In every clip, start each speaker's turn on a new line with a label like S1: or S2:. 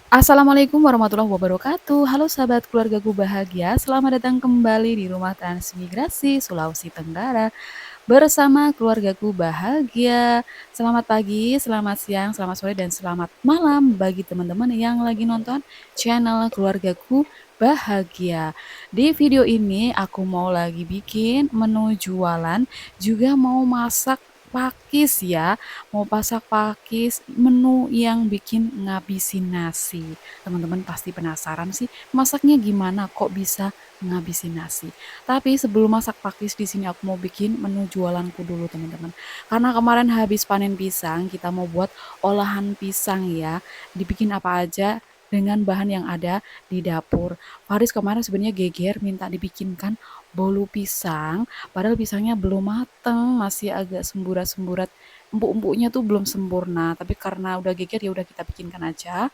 S1: Assalamualaikum warahmatullahi wabarakatuh. Halo sahabat keluargaku bahagia, selamat datang kembali di rumah transmigrasi Sulawesi Tenggara bersama keluargaku bahagia. Selamat pagi, selamat siang, selamat sore, dan selamat malam bagi teman-teman yang lagi nonton channel keluargaku bahagia. Di video ini aku mau lagi bikin menu jualan, juga mau masak pakis ya, mau pasak pakis menu yang bikin ngabisin nasi. Teman-teman pasti penasaran sih, masaknya gimana kok bisa ngabisin nasi. Tapi sebelum masak pakis di sini aku mau bikin menu jualanku dulu teman-teman. Karena kemarin habis panen pisang, kita mau buat olahan pisang ya. Dibikin apa aja dengan bahan yang ada di dapur. Faris kemarin sebenarnya geger minta dibikinkan bolu pisang, padahal pisangnya belum mateng, masih agak semburat-semburat. Empuk-empuknya tuh belum sempurna, tapi karena udah geger ya udah kita bikinkan aja.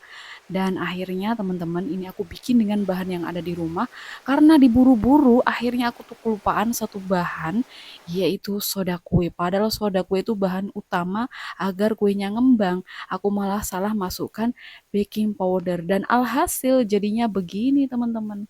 S1: Dan akhirnya teman-teman ini aku bikin dengan bahan yang ada di rumah karena diburu-buru akhirnya aku tuh kelupaan satu bahan yaitu soda kue. Padahal soda kue itu bahan utama agar kuenya ngembang. Aku malah salah masukkan baking powder dan alhasil jadinya begini teman-teman.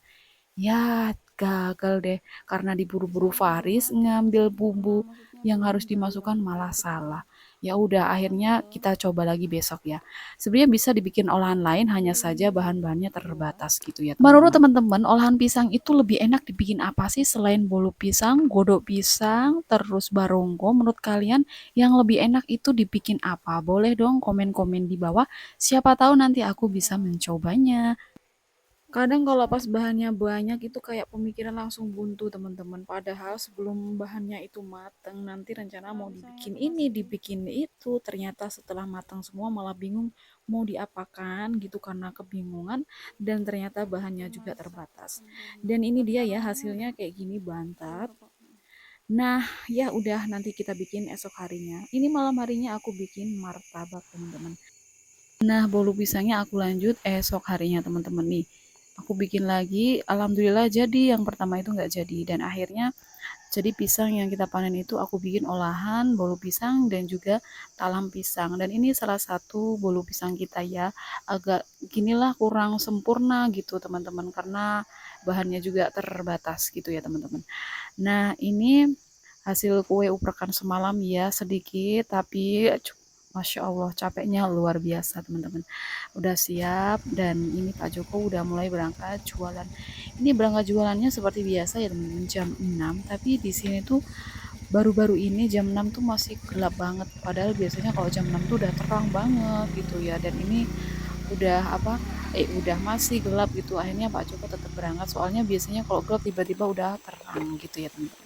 S1: Ya, gagal deh karena diburu-buru Faris ngambil bumbu yang harus dimasukkan malah salah. Ya udah akhirnya kita coba lagi besok ya. Sebenarnya bisa dibikin olahan lain hanya saja bahan-bahannya terbatas gitu ya. Menurut teman-teman olahan pisang itu lebih enak dibikin apa sih selain bolu pisang, godok pisang, terus barongko? Menurut kalian yang lebih enak itu dibikin apa? Boleh dong komen-komen di bawah. Siapa tahu nanti aku bisa mencobanya. Kadang kalau pas bahannya banyak itu kayak pemikiran langsung buntu teman-teman. Padahal sebelum bahannya itu mateng, nanti rencana mau dibikin ini, dibikin itu. Ternyata setelah matang semua malah bingung mau diapakan gitu karena kebingungan dan ternyata bahannya juga terbatas. Dan ini dia ya hasilnya kayak gini bantat. Nah, ya udah nanti kita bikin esok harinya. Ini malam harinya aku bikin martabak teman-teman. Nah, bolu pisangnya aku lanjut esok harinya teman-teman nih. Aku bikin lagi, alhamdulillah jadi yang pertama itu nggak jadi dan akhirnya jadi pisang yang kita panen itu aku bikin olahan bolu pisang dan juga talam pisang dan ini salah satu bolu pisang kita ya agak ginilah kurang sempurna gitu teman-teman karena bahannya juga terbatas gitu ya teman-teman. Nah ini hasil kue uprekan semalam ya sedikit tapi Masya Allah capeknya luar biasa teman-teman. Udah siap dan ini Pak Joko udah mulai berangkat jualan. Ini berangkat jualannya seperti biasa ya teman-teman jam 6 tapi di sini tuh baru-baru ini jam 6 tuh masih gelap banget padahal biasanya kalau jam 6 tuh udah terang banget gitu ya dan ini udah udah masih gelap gitu akhirnya Pak Joko tetap berangkat soalnya biasanya kalau gelap tiba-tiba udah terang gitu ya teman-teman.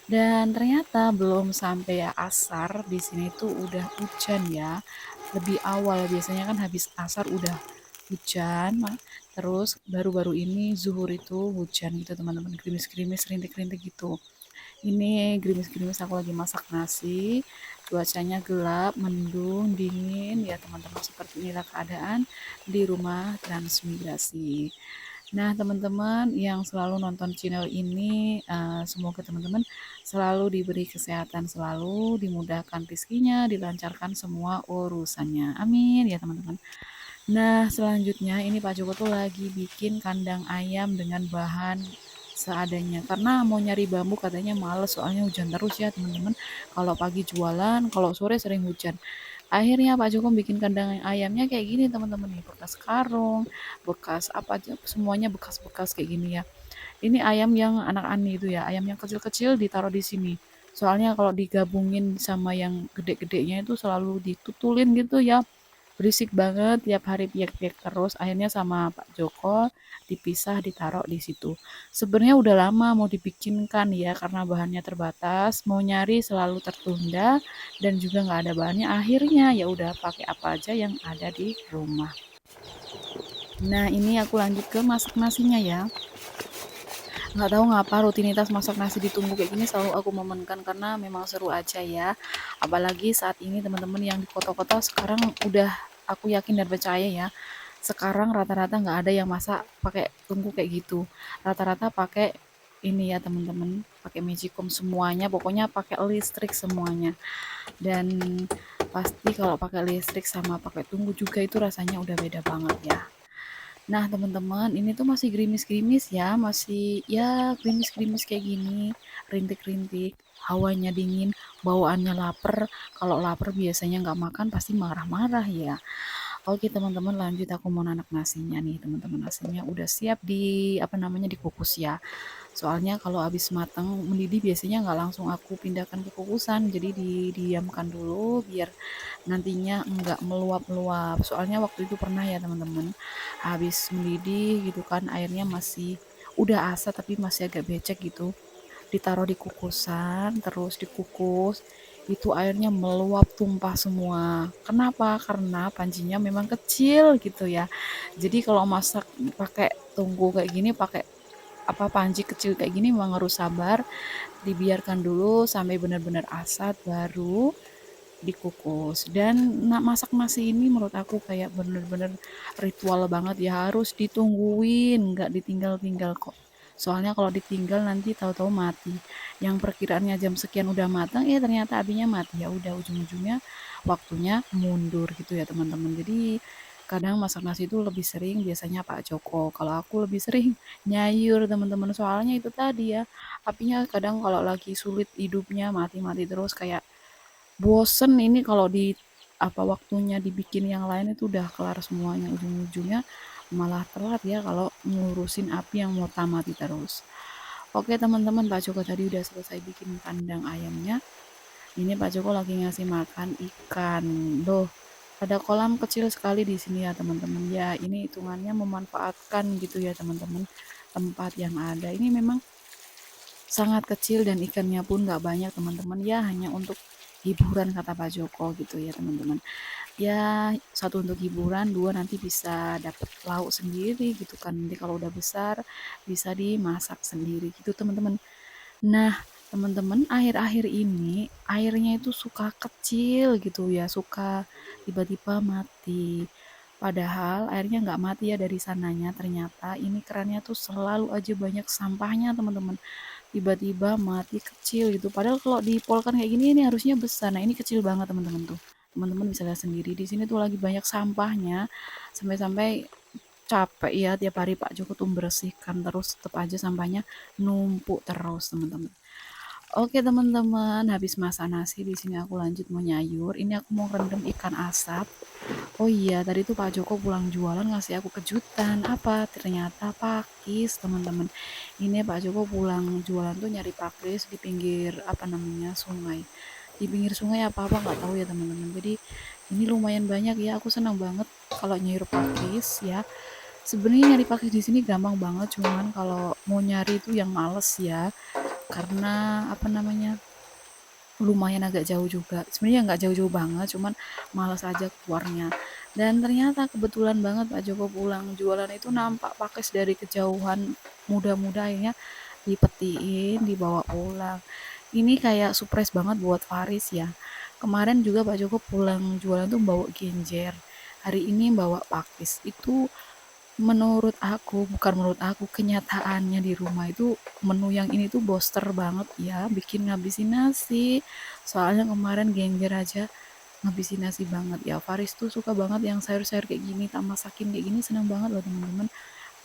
S1: Dan ternyata belum sampai asar di sini tuh udah hujan ya. Lebih awal biasanya kan habis asar udah hujan. Terus baru-baru ini zuhur itu hujan gitu teman-teman, gerimis-gerimis, rintik-rintik gitu. Ini gerimis-gerimis aku lagi masak nasi. Cuacanya gelap, mendung, dingin ya teman-teman. Seperti inilah keadaan di rumah transmigrasi. Nah, teman-teman yang selalu nonton channel ini, semoga teman-teman selalu diberi kesehatan, selalu dimudahkan rezekinya, dilancarkan semua urusannya. Amin ya teman-teman. Nah, selanjutnya ini Pak Joko tuh lagi bikin kandang ayam dengan bahan seadanya. Karena mau nyari bambu katanya males soalnya hujan terus ya teman-teman. Kalau pagi jualan, kalau sore sering hujan. Akhirnya Pak Joko bikin kandang ayamnya kayak gini teman-teman nih, bekas karung, bekas apa aja, semuanya bekas-bekas kayak gini ya. Ini ayam yang anak ani itu ya, ayam yang kecil-kecil ditaruh di sini. Soalnya kalau digabungin sama yang gede-gedenya itu selalu ditutulin gitu ya. berisik banget tiap hari piek-piek terus. Akhirnya sama Pak Joko dipisah, ditaruh di situ. Sebenarnya udah lama mau dibikinkan ya, karena bahannya terbatas, mau nyari selalu tertunda dan juga nggak ada bahannya. Akhirnya ya udah pakai apa aja yang ada di rumah. Nah, ini aku lanjut ke masak nasinya ya. Nggak tahu ngapa rutinitas masak nasi ditunggu kayak gini selalu aku momenkan karena memang seru aja ya. Apalagi saat ini teman-teman yang di kota-kota sekarang udah, aku yakin dan percaya ya. Sekarang rata-rata nggak ada yang masak pakai tungku kayak gitu. Rata-rata pakai ini ya teman-teman, pakai magicom semuanya, pokoknya pakai listrik semuanya. Dan pasti kalau pakai listrik sama pakai tungku juga itu rasanya udah beda banget ya. Nah, teman-teman, ini tuh masih gerimis-gerimis ya, masih ya gerimis-gerimis kayak gini, rintik-rintik, hawanya dingin, bawaannya lapar. Kalau lapar biasanya nggak makan pasti marah-marah ya. Oke, teman-teman, lanjut aku mau nanak nasinya nih, teman-teman. Nasinya udah siap di apa namanya dikukus ya. Soalnya kalau habis matang mendidih biasanya nggak langsung aku pindahkan ke kukusan, jadi didiamkan dulu biar nantinya nggak meluap-meluap. Soalnya waktu itu pernah ya teman-teman, habis mendidih gitu kan airnya masih udah asa tapi masih agak becek gitu. Ditaruh di kukusan, terus dikukus, itu airnya meluap tumpah semua. Kenapa? Karena pancinya memang kecil gitu ya. Jadi kalau masak pakai tunggu kayak gini, pakai apa panci kecil kayak gini memang harus sabar, dibiarkan dulu sampai benar-benar asat baru dikukus. Dan masak nasi ini menurut aku kayak bener-bener ritual banget ya, harus ditungguin, nggak ditinggal-tinggal kok. Soalnya kalau ditinggal nanti tahu-tahu mati. Yang perkiraannya jam sekian udah matang, ternyata apinya mati. Ya udah ujung-ujungnya waktunya mundur gitu ya teman-teman. Jadi kadang masak nasi itu lebih sering biasanya Pak Joko. Kalau aku lebih sering nyayur teman-teman. Soalnya itu tadi ya, apinya kadang kalau lagi sulit hidupnya mati-mati terus kayak bosen ini kalau di apa waktunya dibikin yang lain itu udah kelar semuanya, ujung-ujungnya malah telat ya kalau ngurusin api yang mau mati terus. Oke teman-teman, Pak Joko tadi udah selesai bikin kandang ayamnya. Ini Pak Joko lagi ngasih makan ikan. Loh, ada kolam kecil sekali di sini ya teman-teman. Ya, ini hitungannya memanfaatkan gitu ya teman-teman, tempat yang ada. Ini memang sangat kecil dan ikannya pun nggak banyak teman-teman, ya hanya untuk hiburan kata Pak Joko gitu ya teman-teman. Ya satu untuk hiburan, dua nanti bisa dapat lauk sendiri gitu kan, nanti kalau udah besar bisa dimasak sendiri gitu teman-teman. Nah teman-teman, akhir-akhir ini airnya itu suka kecil gitu ya, suka tiba-tiba mati. Padahal airnya nggak mati ya dari sananya, ternyata ini kerannya tuh selalu aja banyak sampahnya teman-teman, tiba-tiba mati kecil gitu. Padahal kalau dipolkan kayak gini ini harusnya besar. Nah, ini kecil banget teman-teman tuh. Teman-teman bisa lihat sendiri di sini tuh lagi banyak sampahnya. Sampai-sampai capek ya tiap hari Pak Joko tuh membersihkan terus tetap aja sampahnya numpuk terus teman-teman. Oke teman-teman, habis masak nasi di sini aku lanjut mau nyayur. Ini aku mau rendam ikan asap. Oh iya, tadi tuh Pak Joko pulang jualan ngasih aku kejutan. Apa? Ternyata pakis, teman-teman. Ini Pak Joko pulang jualan tuh nyari pakis di pinggir apa namanya sungai. Di pinggir sungai apa-apa nggak tahu ya teman-teman. Jadi ini lumayan banyak ya. Aku senang banget kalau nyari pakis ya. Sebenarnya nyari pakis di sini gampang banget, cuman kalau mau nyari itu yang males ya. Karena apa namanya? Lumayan agak jauh juga. Sebenarnya nggak jauh-jauh banget, cuman malas aja keluarnya. Dan ternyata kebetulan banget Pak Joko pulang jualan itu nampak pakis dari kejauhan, muda-muda akhirnya dipetiin, dibawa pulang. Ini kayak surprise banget buat Faris ya. Kemarin juga Pak Joko pulang jualan tuh bawa genjer. Hari ini bawa pakis. Itu menurut aku, kenyataannya di rumah itu menu yang ini tuh booster banget ya, bikin ngabisin nasi. Soalnya kemarin genjer aja ngabisin nasi banget ya. Faris tuh suka banget yang sayur-sayur kayak gini, tak masakin kayak gini seneng banget loh teman-teman.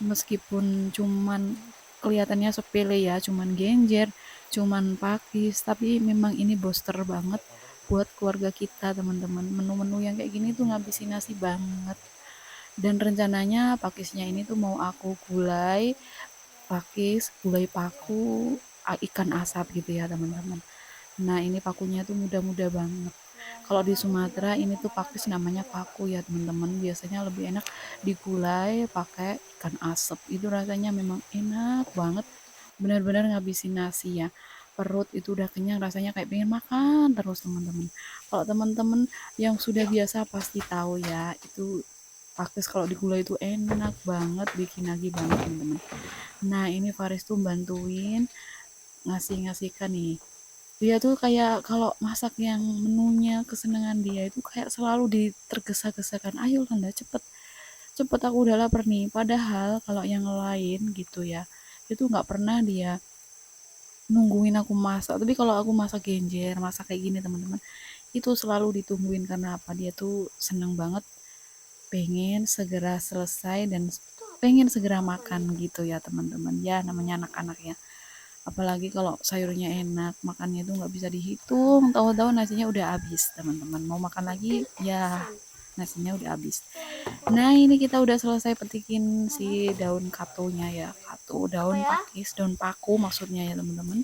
S1: Meskipun cuman kelihatannya sepele ya, cuman genjer, cuman pakis, tapi memang ini booster banget buat keluarga kita teman-teman. Menu-menu yang kayak gini tuh ngabisin nasi banget. Dan rencananya pakisnya ini tuh mau aku gulai, pakis, gulai paku, ikan asap gitu ya teman-teman. Nah ini pakunya tuh muda-muda banget. Kalau di Sumatera ini tuh pakis namanya paku ya teman-teman. Biasanya lebih enak digulai pakai ikan asap. Itu rasanya memang enak banget. Benar-benar ngabisin nasi ya. Perut itu udah kenyang rasanya kayak pengen makan terus teman-teman. Kalau teman-teman yang sudah biasa pasti tahu ya, itu pakis kalau digulai itu enak banget, bikin lagi banget teman-teman. Nah, ini Faris tuh bantuin ngasih-ngasihkan nih. Dia tuh kayak kalau masak yang menunya kesenangan dia itu kayak selalu ditergesa-gesakan, ayo Kanda cepet cepet aku udah lapar nih. Padahal kalau yang lain gitu ya, itu nggak pernah dia nungguin aku masak. Tapi kalau aku masak genjer, masak kayak gini teman-teman, itu selalu ditungguin karena apa? Dia tuh seneng banget, pengen segera selesai dan pengen segera makan gitu ya teman-teman. Ya namanya anak-anak ya. Apalagi kalau sayurnya enak, makannya itu nggak bisa dihitung, tahu-tahu nasinya udah habis teman-teman. Mau makan lagi ya nasinya udah habis. Nah ini kita udah selesai petikin si daun katonya ya, kato daun pakis, daun paku maksudnya ya teman-teman.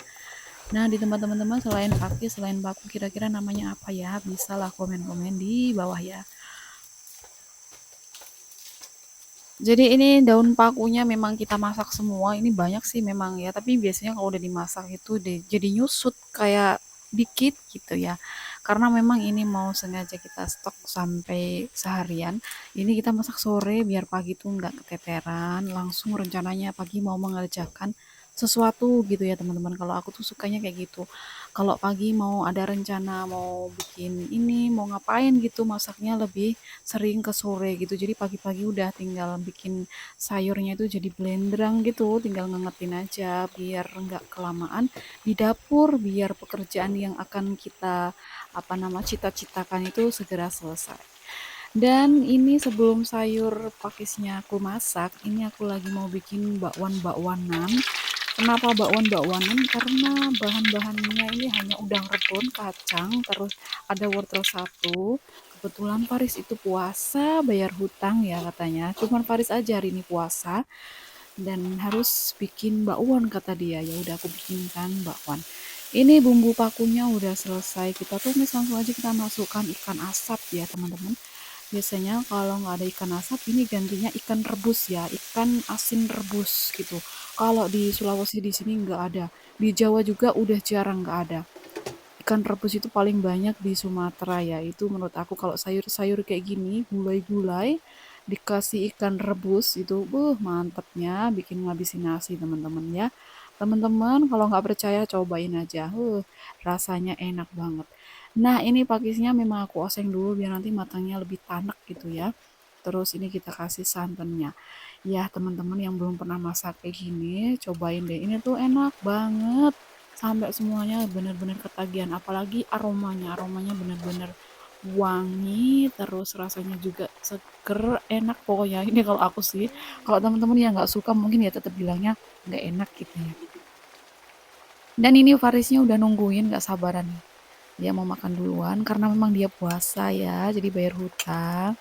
S1: Nah di tempat teman-teman selain pakis, selain paku kira-kira namanya apa ya, bisa lah komen-komen di bawah ya. Jadi ini daun pakunya memang kita masak semua, ini banyak sih memang ya, tapi biasanya kalau udah dimasak itu jadi nyusut kayak dikit gitu ya. Karena memang ini mau sengaja kita stok sampai seharian. Ini kita masak sore biar pagi tuh nggak keteteran, langsung rencananya pagi mau mengerjakan sesuatu gitu ya teman-teman. Kalau aku tuh sukanya kayak gitu. Kalau pagi mau ada rencana mau bikin ini, mau ngapain gitu, masaknya lebih sering ke sore gitu. Jadi pagi-pagi udah tinggal bikin sayurnya itu jadi blendrang gitu, tinggal ngangetin aja biar nggak kelamaan di dapur, biar pekerjaan yang akan kita apa nama cita-citakan itu segera selesai. Dan ini sebelum sayur pakisnya aku masak, ini aku lagi mau bikin bakwan-bakwanan. Kenapa bakwan-bakwanan? Karena bahan-bahannya ini hanya udang rebun, kacang, terus ada wortel satu. Kebetulan Faris itu puasa, bayar hutang ya katanya. Cuman Faris aja hari ini puasa dan harus bikin bakwan kata dia. Ya udah aku bikinkan bakwan. Ini bumbu pakunya udah selesai. Kita tumis langsung aja kita masukkan ikan asap ya teman-teman. Biasanya kalau nggak ada ikan asap, ini gantinya ikan rebus ya, ikan asin rebus gitu. Kalau di Sulawesi di sini nggak ada. Di Jawa juga udah jarang nggak ada. Ikan rebus itu paling banyak di Sumatera ya. Itu menurut aku kalau sayur-sayur kayak gini, gulai-gulai, dikasih ikan rebus itu, mantepnya, bikin ngabisin nasi teman-teman ya. Teman-teman kalau nggak percaya cobain aja, rasanya enak banget. Nah ini pakisnya memang aku oseng dulu biar nanti matangnya lebih tanak gitu ya. Terus ini kita kasih santannya. Ya teman-teman yang belum pernah masak kayak gini, cobain deh. Ini tuh enak banget sampai semuanya benar-benar ketagihan, apalagi aromanya benar-benar wangi, terus rasanya juga seger, enak pokoknya. Ini kalau aku sih, kalau teman-teman yang nggak suka mungkin ya tetap bilangnya nggak enak gitu ya. Dan ini Farisnya udah nungguin nggak sabaran nih, dia mau makan duluan karena memang dia puasa ya, jadi bayar hutang.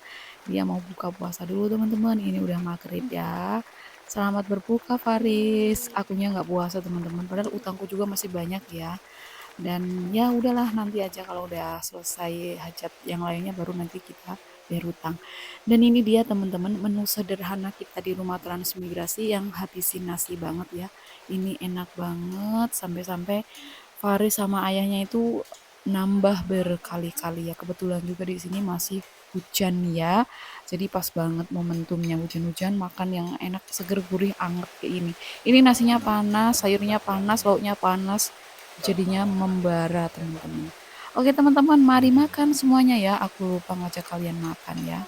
S1: Dia mau buka puasa dulu teman-teman, ini udah maghrib ya. Selamat berbuka Faris, akunya nggak puasa teman-teman, padahal utangku juga masih banyak ya. Dan ya udahlah nanti aja kalau udah selesai hajat yang lainnya baru nanti kita bayar hutang. Dan ini dia teman-teman menu sederhana kita di rumah transmigrasi yang habisin nasi banget ya. Ini enak banget sampai-sampai Faris sama ayahnya itu nambah berkali-kali ya. Kebetulan juga di sini masih hujan ya. Jadi pas banget momentumnya hujan-hujan makan yang enak seger gurih anget kayak ini. Ini nasinya panas, sayurnya panas, lauknya panas. Jadinya membara teman-teman. Oke teman-teman, mari makan semuanya ya. Aku lupa ngajak kalian makan ya.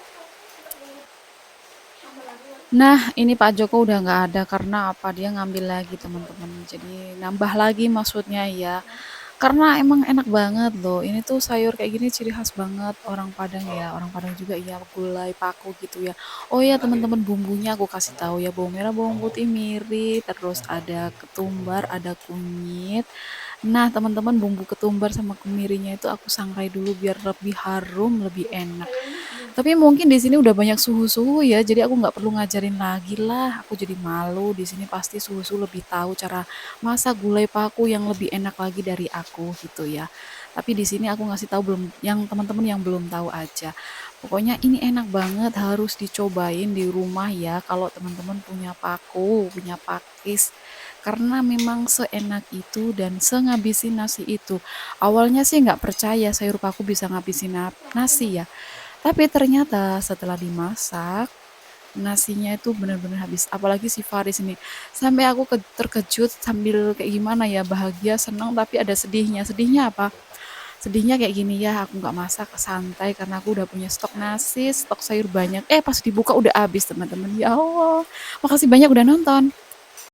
S1: Nah, ini Pak Joko udah nggak ada karena apa? Dia ngambil lagi teman-teman. Jadi nambah lagi maksudnya ya. Karena emang enak banget loh. Ini tuh sayur kayak gini ciri khas banget orang Padang ya. Orang Padang juga iya gulai paku gitu ya. Oh ya teman-teman bumbunya aku kasih tahu ya. Bawang merah, bawang putih, miri, terus ada ketumbar, ada kunyit. Nah, teman-teman bumbu ketumbar sama kemirinya itu aku sangrai dulu biar lebih harum, lebih enak. Tapi mungkin di sini udah banyak suhu-suhu ya, jadi aku nggak perlu ngajarin lagi lah. Aku jadi malu di sini pasti suhu-suhu lebih tahu cara masak gulai paku yang lebih enak lagi dari aku gitu ya. Tapi di sini aku ngasih tahu belum yang teman-teman yang belum tahu aja. Pokoknya ini enak banget harus dicobain di rumah ya kalau teman-teman punya paku, punya pakis. Karena memang seenak itu dan sengabisin nasi itu. Awalnya sih nggak percaya sayur paku bisa ngabisin nasi ya. Tapi ternyata setelah dimasak, nasinya itu benar-benar habis. Apalagi si Faris ini. Sampai aku terkejut sambil kayak gimana ya, bahagia, senang, tapi ada sedihnya. Sedihnya apa? Sedihnya kayak gini ya, aku nggak masak, santai karena aku udah punya stok nasi, stok sayur banyak. Pas dibuka udah habis teman-teman. Ya Allah, makasih banyak udah nonton.